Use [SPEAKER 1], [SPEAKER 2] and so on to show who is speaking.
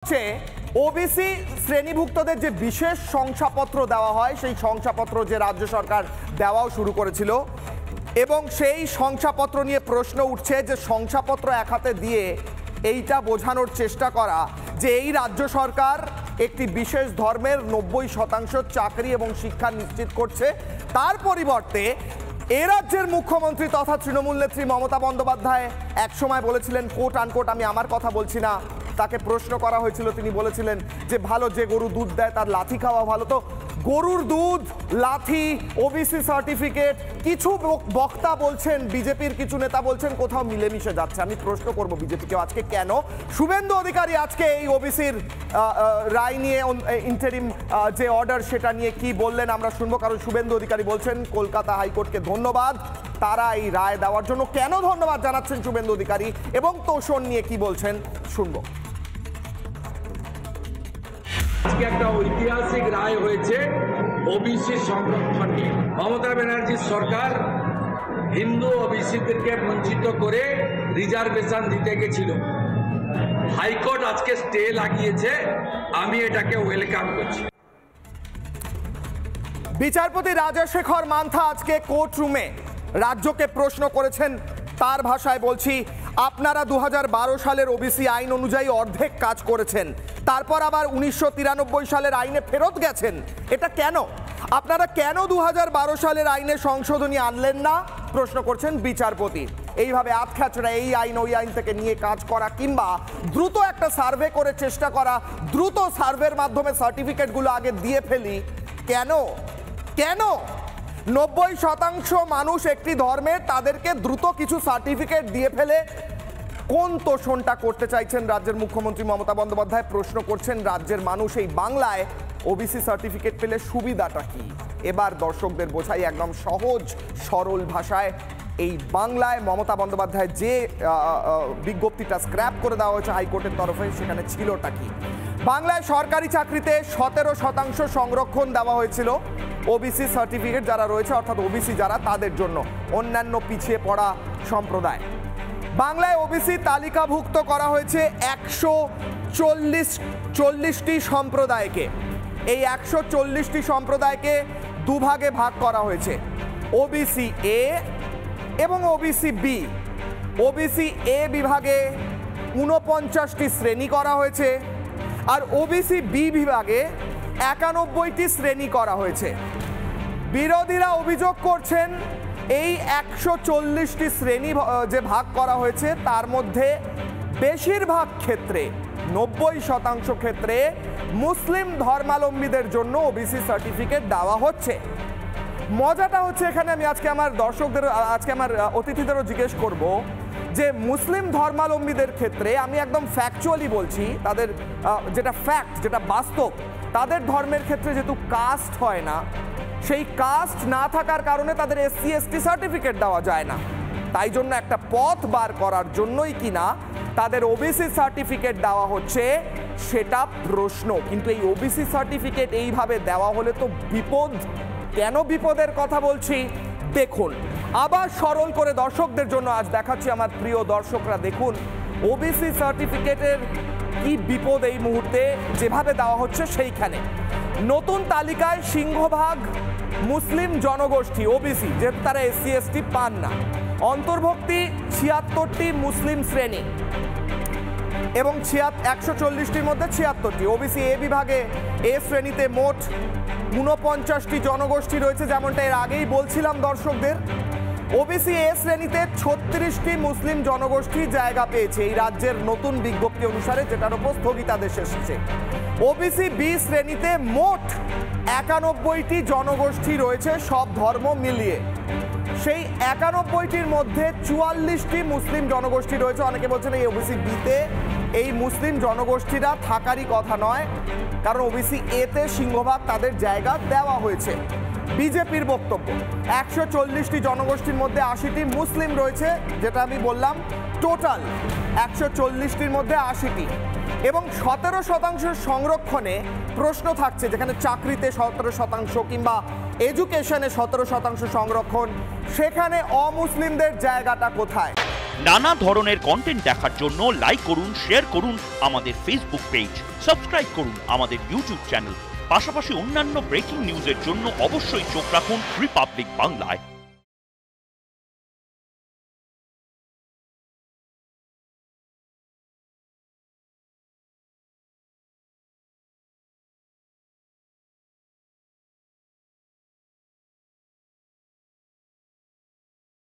[SPEAKER 1] হচ্ছে ওবিসি শ্রেণীভুক্তদের যে বিশেষ শংসাপত্র দেওয়া হয় সেই শংসাপত্র যে রাজ্য সরকার দেওয়াও শুরু করেছিল এবং সেই শংসাপত্র নিয়ে প্রশ্ন উঠছে যে শংসাপত্র এক হাতে দিয়ে এইটা বোঝানোর চেষ্টা করা যে এই রাজ্য সরকার একটি বিশেষ ধর্মের 90% চাকরি এবং শিক্ষা নিশ্চিত করছে, তার পরিবর্তে এ রাজ্যের মুখ্যমন্ত্রী তথা তৃণমূল নেত্রী মমতা বন্দ্যোপাধ্যায় একসময় বলেছিলেন, কোট আনকোট, আমি আমার কথা বলছি না, তাকে প্রশ্ন করা হয়েছিল, তিনি বলেছিলেন যে ভালো, যে গরু দুধ দেয় তার লাথি খাওয়া ভালো। তো গরুর দুধ, লাথি, ওবিসি সার্টিফিকেট, কিছু বক্তা বলছেন, বিজেপির কিছু নেতা বলছেন কোথাও মিলেমিশে যাচ্ছে। আমি প্রশ্ন করব বিজেপিকে আজকে কেন শুভেন্দু অধিকারী আজকে এই ওবিসির রায় নিয়ে ইন্টারিম যে অর্ডার সেটা নিয়ে কি বললেন আমরা শুনবো, কারণ শুভেন্দু অধিকারী বলছেন কলকাতা হাইকোর্টকে ধন্যবাদ তারা এই রায় দেওয়ার জন্য। কেন ধন্যবাদ জানাচ্ছেন শুভেন্দু অধিকারী এবং তোষণ নিয়ে কি বলছেন শুনবো।
[SPEAKER 2] আজকে একটা ঐতিহাসিক রায় হয়েছে ওবিসি সংরক্ষণ নিয়ে। মমতা ব্যানার্জির সরকার হিন্দু ওবিসিদেরকে বঞ্চিত করে রিজার্ভেশন দিতে গেছিল, হাইকোর্ট আজকে স্টে লাগিয়েছে, আমি এটাকে ওয়েলকাম করছি।
[SPEAKER 1] বিচারপতি রাজশেখর মান্থা আজকে কোর্ট রুমে রাজ্যকে প্রশ্ন করেছেন, তার ভাষায় বলছি, আপনারা 2012 সালের ওবিসি আইন অনুযায়ী অর্ধেক কাজ করেছেন, তারপর আবার 1993 সালের আইনে ফেরত গেছেন, এটা কেন? আপনারা কেন 2012 সালের আইনে সংশোধনী আনলেন না, প্রশ্ন করছেন বিচারপতি। এইভাবে আতখ্যাচড়া এই আইন ওই আইন থেকে নিয়ে কাজ করা কিংবা দ্রুত একটা সার্ভে করে চেষ্টা করা, দ্রুত সার্ভের মাধ্যমে সার্টিফিকেটগুলো আগে দিয়ে ফেলি, কেন? কেন 90% মানুষ একটি ধর্মের, তাদেরকে দ্রুত কিছু সার্টিফিকেট দিয়ে ফেলে কোন তোষণটা করতে চাইছেন রাজ্যের মুখ্যমন্ত্রী মমতা বন্দ্যোপাধ্যায়? প্রশ্ন করছেন রাজ্যের মানুষ, এই বাংলায় ওবিসি সার্টিফিকেট পেলে সুবিধাটা কি? এবার দর্শকদের বোঝাই একদম সহজ সরল ভাষায়, এই বাংলায় মমতা বন্দ্যোপাধ্যায় যে বিজ্ঞপ্তিটা স্ক্র্যাপ করে দেওয়া হয়েছে হাইকোর্টের তরফে, সেখানে ছিলটা কি? বাংলায় সরকারি চাকরিতে 17% সংরক্ষণ দেওয়া হয়েছিল ওবিসি সার্টিফিকেট যারা রয়েছে, অর্থাৎ ওবিসি যারা, তাদের জন্য, অন্যান্য পিছিয়ে পড়া সম্প্রদায়। বাংলায় ওবিসি তালিকাভুক্ত করা হয়েছে 140টি সম্প্রদায়কে। এই 140টি সম্প্রদায়কে দুভাগে ভাগ করা হয়েছে, ওবিসি এ এবং ওবিসি বি। ওবিসি এ বিভাগে 49টি শ্রেণী করা হয়েছে আর ওবিসি বি বিভাগে 91টি শ্রেণী করা হয়েছে। বিরোধীরা অভিযোগ করছেন এই 140টি শ্রেণী যে ভাগ করা হয়েছে তার মধ্যে বেশিরভাগ ক্ষেত্রে, 90% ক্ষেত্রে মুসলিম ধর্মাবলম্বীদের জন্য ওবিসি সার্টিফিকেট দেওয়া হচ্ছে। মজাটা হচ্ছে এখানে, আমি আজকে আমার দর্শকদের, আজকে আমার অতিথিদেরও জিজ্ঞেস করব যে মুসলিম ধর্মাবলম্বীদের ক্ষেত্রে, আমি একদম ফ্যাকচুয়ালি বলছি, তাদের যেটা ফ্যাক্ট, যেটা বাস্তব, তাদের ধর্মের ক্ষেত্রে যেহেতু কাস্ট হয় না, সেই কাস্ট না থাকার কারণে তাদের SC ST সার্টিফিকেট দেওয়া যায় না। তাই জন্য একটা পথ বার করার জন্যই কিনা তাদের ওবিসি সার্টিফিকেট দেওয়া হচ্ছে, সেটা প্রশ্ন। কিন্তু এই ওবিসি সার্টিফিকেট এইভাবে দেওয়া হলে তো বিপদ। কেন বিপদের কথা বলছি দেখুন, আবার সরল করে দর্শকদের জন্য আজ দেখাচ্ছি, আমার প্রিয় দর্শকরা দেখুন ওবিসি সার্টিফিকেটের কি বিপদ এই মুহূর্তে যেভাবে দেওয়া হচ্ছে। সেইখানে নতুন তালিকায় সিংহভাগ মুসলিম জনগোষ্ঠী ওবিসি, যেহেতু তারা SC ST পান না, অন্তর্ভুক্তি 76টি মুসলিম শ্রেণী এবং 140টির মধ্যে 76টি। ওবিসি এ বিভাগে এ শ্রেণীতে মোট 49টি জনগোষ্ঠী রয়েছে, যেমনটা এর আগেই বলছিলাম দর্শকদের। ওবিসি এ শ্রেণীতে 36টি মুসলিম জনগোষ্ঠী জায়গা পেয়েছে এই রাজ্যের নতুন বিজ্ঞপ্তি অনুসারে, যেটার উপর স্থগিতাদেশ এসেছে। ওবিসি বি শ্রেণীতে মোট 91টি জনগোষ্ঠী রয়েছে, সব ধর্ম মিলিয়ে। সেই 91টির মধ্যে 44টি মুসলিম জনগোষ্ঠী রয়েছে। অনেকে বলছেন এই ওবিসি বিতে এই মুসলিম জনগোষ্ঠীরা থাকারই কথা নয়, কারণ ওবিসি এতে সিংহভাগ তাদের জায়গা দেওয়া হয়েছে। বিজেপির বক্তব্য 140টি জনগোষ্ঠীর মধ্যে 80টি মুসলিম রয়েছে, যেটা আমি বললাম, টোটাল 140টির মধ্যে 80টি। এবং 17% সংরক্ষণে প্রশ্ন থাকছে, যেখানে চাকরিতে 17% কিংবা এডুকেশনে 17% সংরক্ষণ, সেখানে অমুসলিমদের জায়গাটা কোথায়?
[SPEAKER 3] নানা ধরনের কন্টেন্ট দেখার জন্য লাইক করুন, শেয়ার করুন আমাদের ফেসবুক পেজ, সাবস্ক্রাইব করুন আমাদের ইউটিউব চ্যানেল। পাশাপাশি অন্যান্য ব্রেকিং নিউজের জন্য অবশ্যই চোখ রাখুন রিপাবলিক বাংলায়।